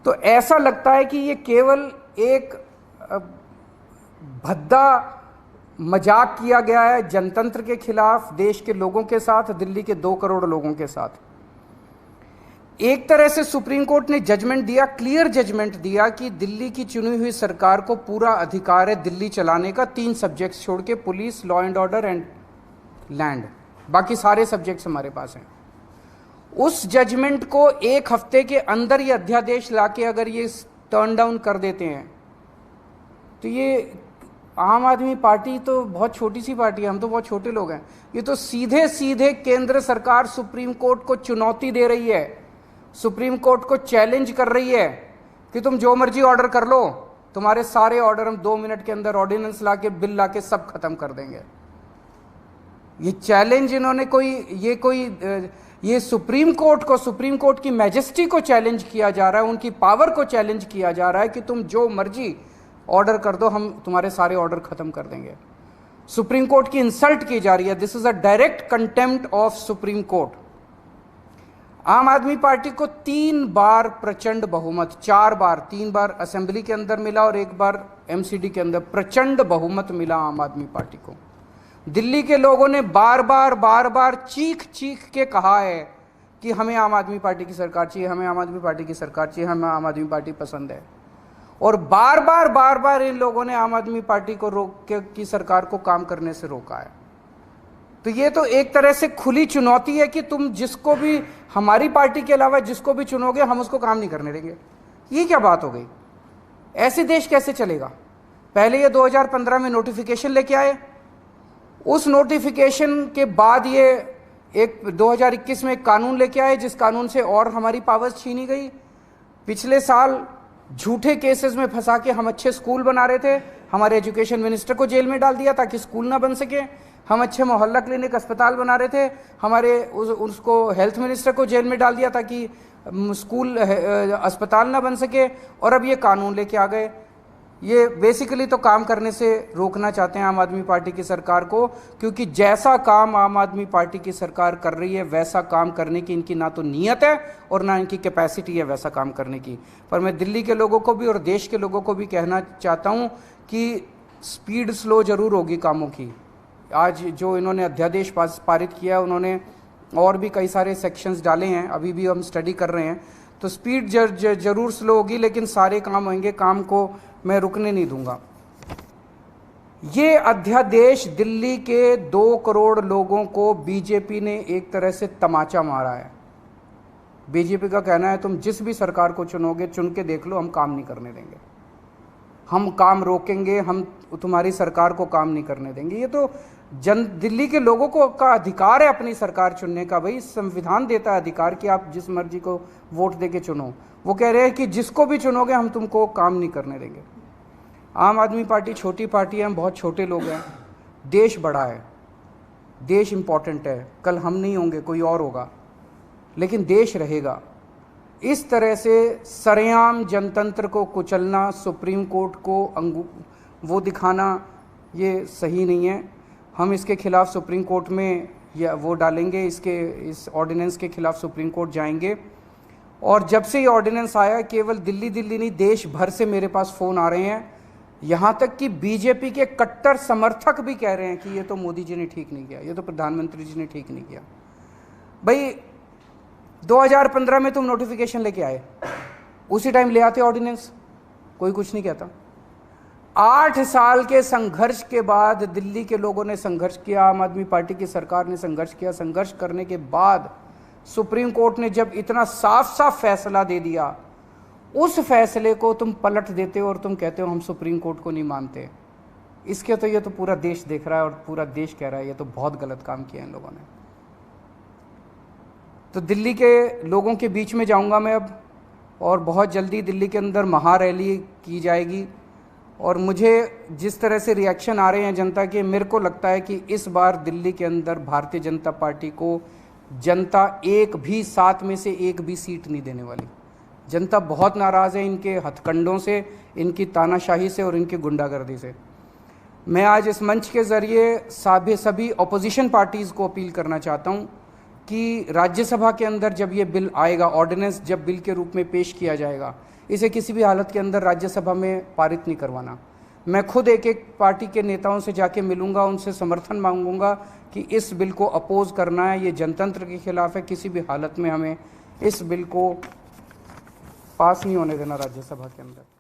तो ऐसा लगता है कि ये केवल एक भद्दा मजाक किया गया है जनतंत्र के खिलाफ, देश के लोगों के साथ, दिल्ली के 2 करोड़ लोगों के साथ। एक तरह से सुप्रीम कोर्ट ने जजमेंट दिया, क्लियर जजमेंट दिया कि दिल्ली की चुनी हुई सरकार को पूरा अधिकार है दिल्ली चलाने का, 3 सब्जेक्ट्स छोड़ के, police, law and order and land, बाकी सारे सब्जेक्ट्स हमारे पास हैं। उस जजमेंट को 1 हफ्ते के अंदर ये अध्यादेश लाके अगर ये टर्न डाउन कर देते हैं तो ये आम आदमी पार्टी तो बहुत छोटी सी पार्टी है, हम तो बहुत छोटे लोग हैं। ये तो सीधे सीधे केंद्र सरकार सुप्रीम कोर्ट को चुनौती दे रही है, सुप्रीम कोर्ट को चैलेंज कर रही है कि तुम जो मर्जी ऑर्डर कर लो, तुम्हारे सारे ऑर्डर हम 2 मिनट के अंदर ऑर्डिनेंस लाके, बिल लाके सब खत्म कर देंगे। ये चैलेंज इन्होंने ये सुप्रीम कोर्ट को, सुप्रीम कोर्ट की मैजेस्टी को चैलेंज किया जा रहा है, उनकी पावर को चैलेंज किया जा रहा है कि तुम जो मर्जी ऑर्डर कर दो, हम तुम्हारे सारे ऑर्डर खत्म कर देंगे। सुप्रीम कोर्ट की इंसल्ट की जा रही है। This is a direct contempt of supreme court. आम आदमी पार्टी को 3 बार प्रचंड बहुमत, 4 बार, 3 बार असेंबली के अंदर मिला और 1 बार एमसीडी के अंदर प्रचंड बहुमत मिला आम आदमी पार्टी को। दिल्ली के लोगों ने बार बार चीख चीख के कहा है कि हमें आम आदमी पार्टी की सरकार चाहिए, हमें आम आदमी पार्टी की सरकार चाहिए, हमें आम आदमी पार्टी पसंद है। और बार बार इन लोगों ने आम आदमी पार्टी को की सरकार को काम करने से रोका है। तो ये तो एक तरह से खुली चुनौती है कि तुम जिसको भी, हमारी पार्टी के अलावा जिसको भी चुनोगे, हम उसको काम नहीं करने देंगे। ये क्या बात हो गई? ऐसे देश कैसे चलेगा? पहले ये 2015 में नोटिफिकेशन लेके आए, उस नोटिफिकेशन के बाद ये 2021 में एक कानून लेके आए, जिस कानून से और हमारी पावर्स छीनी गई। पिछले साल झूठे केसेस में फंसा के हम अच्छे स्कूल बना रहे थे, हमारे एजुकेशन मिनिस्टर को जेल में डाल दिया ताकि स्कूल ना बन सके। हम अच्छे मोहल्ला क्लिनिक अस्पताल बना रहे थे, हमारे उसको हेल्थ मिनिस्टर को जेल में डाल दिया ताकि स्कूल अस्पताल ना बन सके। और अब ये कानून लेके आ गए। ये बेसिकली तो काम करने से रोकना चाहते हैं आम आदमी पार्टी की सरकार को, क्योंकि जैसा काम आम आदमी पार्टी की सरकार कर रही है वैसा काम करने की इनकी ना तो नीयत है और ना इनकी कैपेसिटी है वैसा काम करने की। पर मैं दिल्ली के लोगों को भी और देश के लोगों को भी कहना चाहता हूँ कि स्पीड स्लो जरूर होगी कामों की। आज जो इन्होंने अध्यादेश पारित किया, उन्होंने और भी कई सारे सेक्शंस डाले हैं, अभी भी हम स्टडी कर रहे हैं। तो स्पीड जरूर स्लो होगी, लेकिन सारे काम होंगे, काम को मैं रुकने नहीं दूंगा। ये अध्यादेश दिल्ली के 2 करोड़ लोगों को बीजेपी ने एक तरह से तमाचा मारा है। बीजेपी का कहना है तुम जिस भी सरकार को चुनोगे, चुन के देख लो, हम काम नहीं करने देंगे, हम काम रोकेंगे, हम तुम्हारी सरकार को काम नहीं करने देंगे। ये तो दिल्ली के लोगों को का अधिकार है अपनी सरकार चुनने का। भाई संविधान देता है अधिकार कि आप जिस मर्जी को वोट देके चुनो। वो कह रहे हैं कि जिसको भी चुनोगे हम तुमको काम नहीं करने देंगे। आम आदमी पार्टी छोटी पार्टी है, हम बहुत छोटे लोग हैं। देश बड़ा है, देश इम्पॉर्टेंट है। कल हम नहीं होंगे, कोई और होगा, लेकिन देश रहेगा। इस तरह से सरेआम जनतंत्र को कुचलना, सुप्रीम कोर्ट को वो दिखाना, ये सही नहीं है। हम इसके खिलाफ सुप्रीम कोर्ट में या वो डालेंगे, इस ऑर्डिनेंस के खिलाफ सुप्रीम कोर्ट जाएंगे। और जब से ये ऑर्डिनेंस आया, केवल दिल्ली नहीं, देश भर से मेरे पास फ़ोन आ रहे हैं। यहाँ तक कि बीजेपी के कट्टर समर्थक भी कह रहे हैं कि ये तो मोदी जी ने ठीक नहीं किया, ये तो प्रधानमंत्री जी ने ठीक नहीं किया। भाई 2015 में तुम नोटिफिकेशन लेके आए, उसी टाइम ले आते ऑर्डिनेंस, कोई कुछ नहीं कहता। 8 साल के संघर्ष के बाद दिल्ली के लोगों ने संघर्ष किया, आम आदमी पार्टी की सरकार ने संघर्ष किया। संघर्ष करने के बाद सुप्रीम कोर्ट ने जब इतना साफ फैसला दे दिया, उस फैसले को तुम पलट देते हो और तुम कहते हो हम सुप्रीम कोर्ट को नहीं मानते। इसके तो ये तो पूरा देश देख रहा है और पूरा देश कह रहा है ये तो बहुत गलत काम किया इन लोगों ने। तो दिल्ली के लोगों के बीच में जाऊंगा मैं अब, और बहुत जल्दी दिल्ली के अंदर महारैली की जाएगी। और मुझे जिस तरह से रिएक्शन आ रहे हैं जनता के, मेरे को लगता है कि इस बार दिल्ली के अंदर भारतीय जनता पार्टी को जनता 7 में से 1 भी सीट नहीं देने वाली। जनता बहुत नाराज़ है इनके हथकंडों से, इनकी तानाशाही से और इनकी गुंडागर्दी से। मैं आज इस मंच के ज़रिए सभी ऑपोजिशन पार्टीज़ को अपील करना चाहता हूँ कि राज्यसभा के अंदर जब ये बिल आएगा, ऑर्डिनेंस जब बिल के रूप में पेश किया जाएगा, इसे किसी भी हालत के अंदर राज्यसभा में पारित नहीं करवाना। मैं खुद एक एक पार्टी के नेताओं से जाके मिलूंगा, उनसे समर्थन मांगूंगा कि इस बिल को अपोज करना है, ये जनतंत्र के खिलाफ है, किसी भी हालत में हमें इस बिल को पास नहीं होने देना राज्यसभा के अंदर।